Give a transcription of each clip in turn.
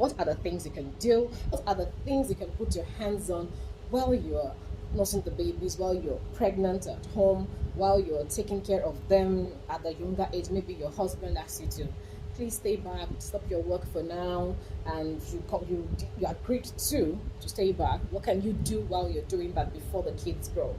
What are the things you can do? What are the things you can put your hands on while you're nursing the babies, while you're pregnant at home, while you're taking care of them at the younger age? Maybe your husband asks you to please stay back, stop your work for now, and you agreed to stay back. What can you do while you're doing that before the kids grow?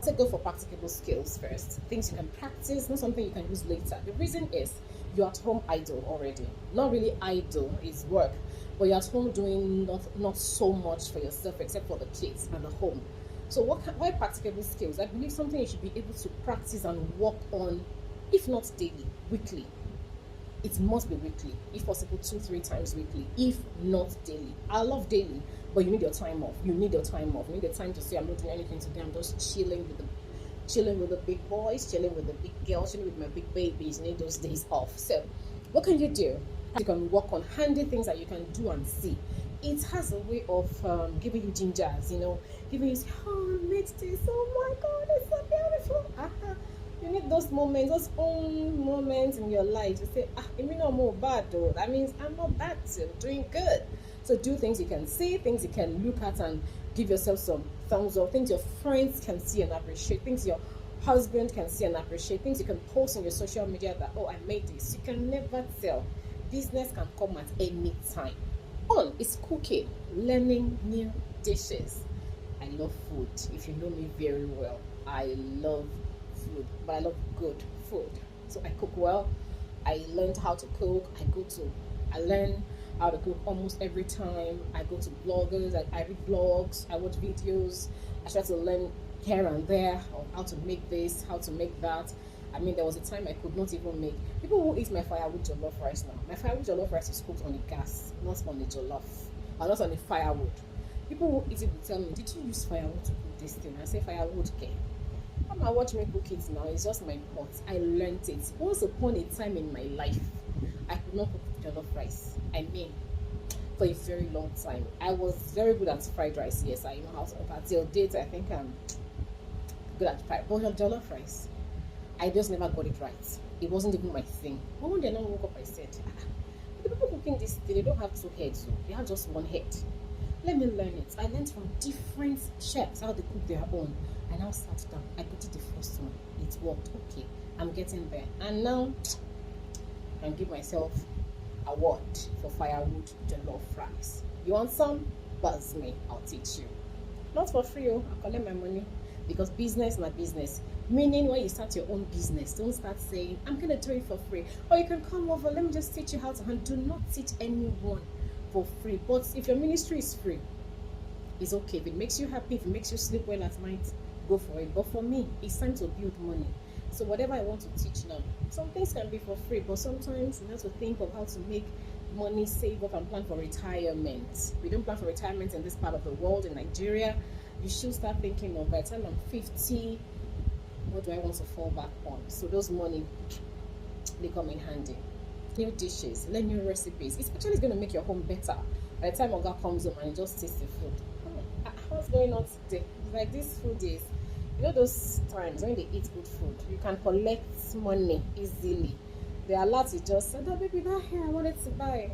So go for practicable skills first, things you can practice, not something you can use later. The reason is you're at home idle already. Not really idle, is work, but you're at home doing not so much for yourself except for the kids and the home. So why practicable skills? I believe something you should be able to practice and work on, if not daily, weekly. It must be weekly, if possible 2-3 times weekly, if not daily. I love daily, but you need your time off. You need the time to say, I'm not doing anything today. I'm just chilling with the big boys, chilling with the big girls, chilling with my big babies. You need those days off. So what can you do? You can work on handy things that you can do and see. It has a way of giving you gingers, giving you, oh, I made this, oh my God, it's so beautiful. You need those moments, those own moments in your life to say, I'm not more bad though. That means I'm not bad too, doing good. So do things you can see, things you can look at and give yourself some thumbs up, things your friends can see and appreciate, things your husband can see and appreciate, things you can post on your social media that, oh, I made this. You can never tell. Business can come at any time. On is cooking, learning new dishes. I love food. If you know me very well, I love food, but I love good food. So I cook well. I learned how to cook. I learn how to cook almost every time. I go to bloggers, I read blogs, I watch videos. I try to learn here and there on how to make this, how to make that. I mean, there was a time I could not even make. People who eat my firewood jollof rice now. My firewood jollof rice is cooked on the gas, not on the jollof, or not on the firewood. People who eat it will tell me, did you use firewood to cook this thing? I say, firewood, okay. Come and watch me cook it now. It's just my pot. I learned it. Once upon a time in my life, I could not cook jollof rice. I mean, for a very long time. I was very good at fried rice. Yes, I know how to cook. Until date, I think I'm good at fried. But jollof rice, I just never got it right. It wasn't even my thing. But one day I woke up, I said, the people cooking this thing, they don't have 2 heads. They have just 1 head. Let me learn it. I learned from different chefs how they cook their own. I now sat down. I put it the first one. It worked. Okay, I'm getting there. And now I can give myself award for firewood jollof rice. You want some? Buzz me. I'll teach you. Not for free. I'll collect my money, because business is my business. Meaning, when you start your own business, don't start saying, I'm going to do it for free. Or you can come over, let me just teach you how to handle. Do not teach anyone for free. But if your ministry is free, it's okay. If it makes you happy, if it makes you sleep well at night, go for it. But for me, it's time to build money. So whatever I want to teach now, some things can be for free, but sometimes you have to think of how to make money, save up, and plan for retirement. We don't plan for retirement in this part of the world, in Nigeria. You should start thinking of, by the time I'm 50, what do I want to fall back on? So those money, they come in handy. New dishes, learn new recipes. It's actually going to make your home better. By the time Oga comes home and he just tastes the food, what's going on today? It's like this food is, those times when they eat good food, you can collect money easily. The alert is just said, oh baby, that hair I wanted to buy.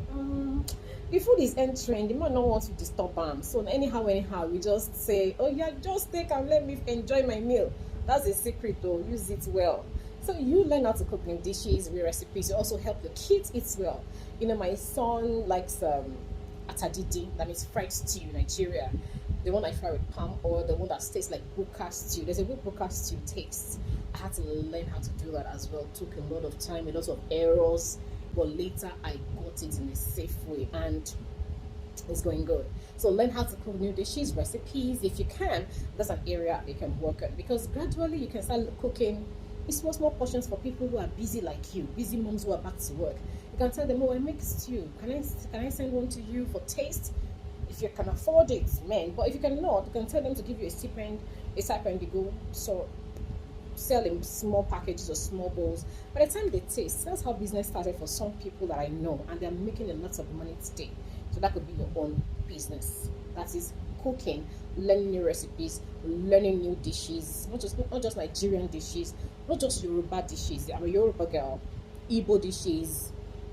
The food is entering, the man don't want to disturb them. So anyhow, we just say, oh yeah, just take and let me enjoy my meal. That's a secret though, use it well. So you learn how to cook new dishes, new recipes. You also help the kids eat well. My son likes atadidi, that means fried stew in Nigeria. The one I fry with palm oil, the one that tastes like buka stew. There's a way buka stew tastes. I had to learn how to do that as well. It took a lot of time, a lot of errors, but later I got it in a safe way and it's going good. So learn how to cook new dishes, recipes. If you can, that's an area you can work on, because gradually you can start cooking small portions for people who are busy like you, busy moms who are back to work. You can tell them, oh, I make stew. Can I send one to you for taste? If you can afford it, man. But if you cannot, you can tell them to give you a stipend. You go sell in small packages or small bowls. By the time they taste, that's how business started for some people that I know, and they're making a lot of money today. So that could be your own business. That is cooking, learning new recipes, learning new dishes, not just Nigerian dishes, not just Yoruba dishes. I'm a Yoruba girl. Igbo dishes,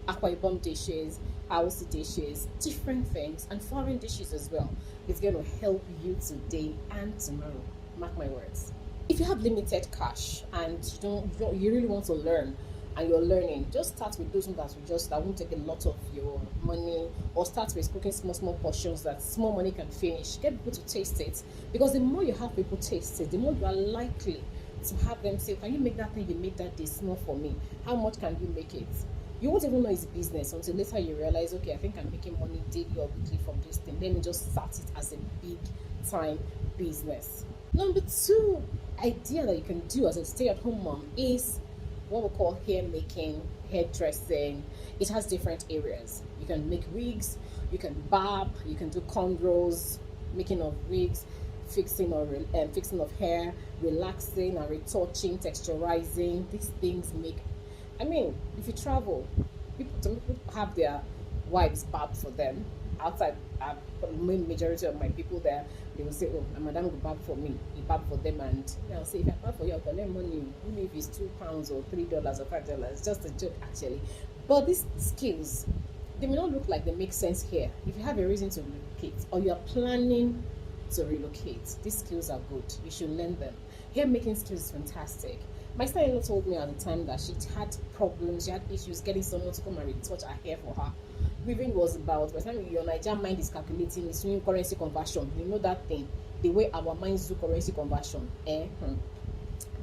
Akwa Ibom dishes. house dishes, different things, and foreign dishes as well. It's going to help you today and tomorrow. Mark my words. If you have limited cash and you really want to learn and you're learning, just start with those ones that won't take a lot of your money, or start with cooking small portions that small money can finish. Get people to taste it, because the more you have people taste it, the more you are likely to have them say, can you make that thing you made that day small for me? How much can you make it? You won't even know it's business until later you realize, okay, I think I'm making money daily or weekly from this thing. Let me just start it as a big time business. Number two idea that you can do as a stay-at-home mom is what we call hair making, hairdressing. It has different areas. You can make wigs, you can barb, you can do cornrows, making of wigs, fixing of hair, relaxing and retouching, texturizing. These things make, I mean, if you travel, some people have their wives barb for them. Outside, the main majority of my people there, they will say, oh, my madam will barb for me, he barb for them, and I'll say, if I barb for you, I'll collect money, even if it's £2 or $3 or $5. Just a joke, actually. But these skills, they may not look like they make sense here. If you have a reason to relocate, or you are planning to relocate, these skills are good. You should learn them. Hair making skills is fantastic. My sister-in-law told me at the time that she had problems, she had issues getting someone to come and retouch her hair for her. Weaving was about, by the time your Nigerian mind is calculating, it's doing currency conversion. You know that thing, the way our minds do currency conversion.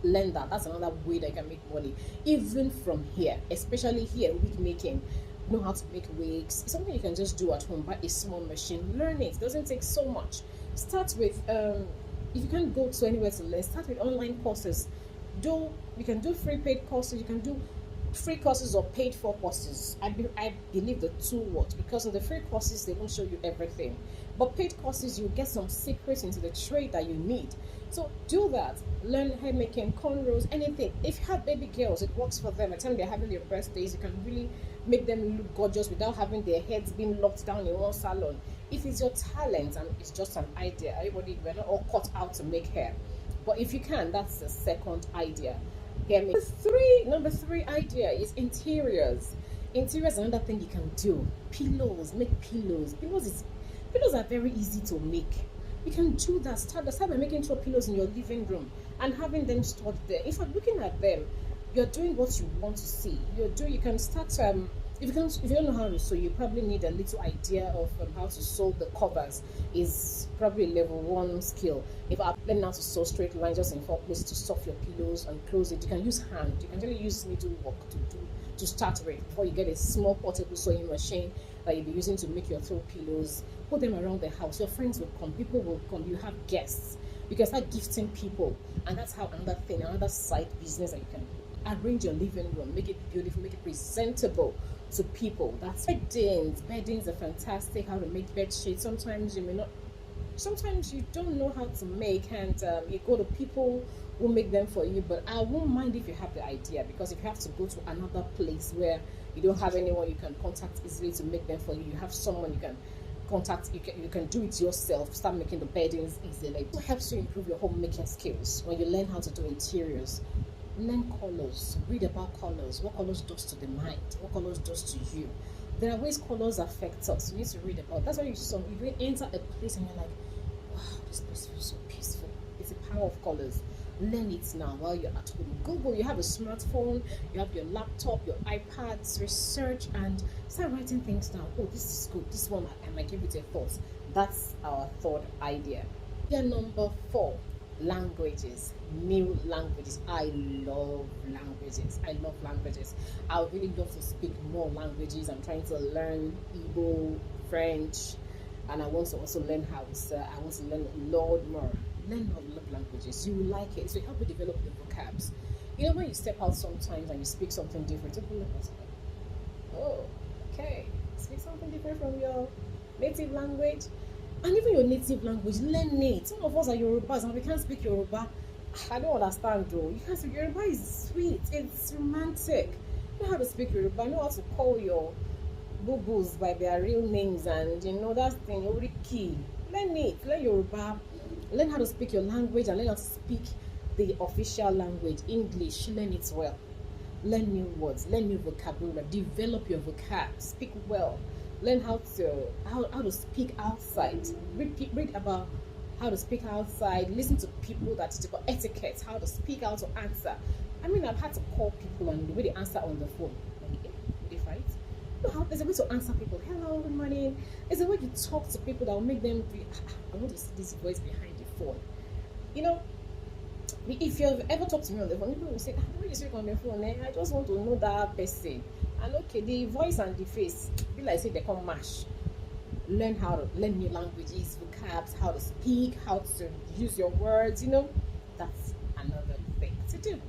Learn that. That's another way that you can make money. Even from here, especially here, wig making. Know how to make wigs. It's something you can just do at home. Buy a small machine. Learn it. It doesn't take so much. Start with, if you can't go to anywhere to learn, start with online courses. You can do free paid courses. You can do free courses or paid for courses. I believe the two works, because in the free courses they won't show you everything, but paid courses you get some secrets into the trade that you need. So do that. Learn hair making, cornrows, anything. If you have baby girls, it works for them. By the time they're having their birthdays, you can really make them look gorgeous without having their heads being locked down in one salon. If it's your talent and it's just an idea, we're not all cut out to make hair, but if you can, that's the second idea. Number three idea is interiors. Interiors is another thing you can do. Pillows, make pillows. Pillows are very easy to make. You can do that. Start by making throw pillows in your living room and having them stored there. If you're looking at them, you're doing what you want to see. You can start if you don't know how to sew, you probably need a little idea of how to sew the covers. Is probably a level 1 skill. If I'm learning how to sew straight lines just in 4 places to stuff your pillows and close it, you can use hand. You can really use needlework to start with before you get a small portable sewing machine that you'll be using to make your throw pillows. Put them around the house. Your friends will come. People will come. You have guests. You can start gifting people, and that's how another side business that you can arrange your living room, make it beautiful, make it presentable to people. That's beddings. Beddings are fantastic. How to make bed sheets. Sometimes you don't know how to make, and you go to people who make them for you. But I won't mind if you have the idea, because if you have to go to another place where you don't have anyone you can contact easily to make them for you, you have someone you can contact. You can do it yourself. Start making the beddings easily. It helps you improve your homemaking skills when you learn how to do interiors. Learn colors. Read about colors. What colors does to the mind? What colors does to you? There are ways colors affect us. You need to read about. That's why you enter a place and you're like, wow, this place feels so peaceful. It's the power of colors. Learn it now while you're at home. Google. You have a smartphone. You have your laptop, your iPads. Research and start writing things down. Oh, this is good. This one I might give it a thought. That's our third idea. Number 4. Languages. New languages. I love languages. I would really love to speak more languages. I'm trying to learn Igbo, French, and I want to also learn Hausa. I want to learn a lot more. Learn a lot of languages. You will like it. So it helps you develop your vocabs. When you step out sometimes and you speak something different, people look at you like, oh, okay, speak something different from your native language. And even your native language, learn it. Some of us are Yorubas and we can't speak Yoruba. I don't understand though. You can't speak Yoruba. Is sweet. It's romantic. You know how to speak Yoruba. You know how to call your boo-boos by their real names, and that thing, Oriki. Learn it. Learn Yoruba. Learn how to speak your language and learn how to speak the official language, English. Learn it well. Learn new words. Learn new vocabulary. Develop your vocab. Speak well. Learn how to speak outside. Read about how to speak outside. Listen to people that teach about etiquette, how to speak, how to answer. I mean, I've had to call people and the way they answer on the phone. Like, they fight. You know how there's a way to answer people. Hello, good morning. There's a way you talk to people that will make them be. I want to see this voice behind the phone. You know, if you've ever talked to me on the phone, people will say, when you speak on the phone, I just want to know that person. And okay, the voice and the face, be like say they come mash. Learn new languages, vocabs, how to speak, how to use your words, that's another thing to do.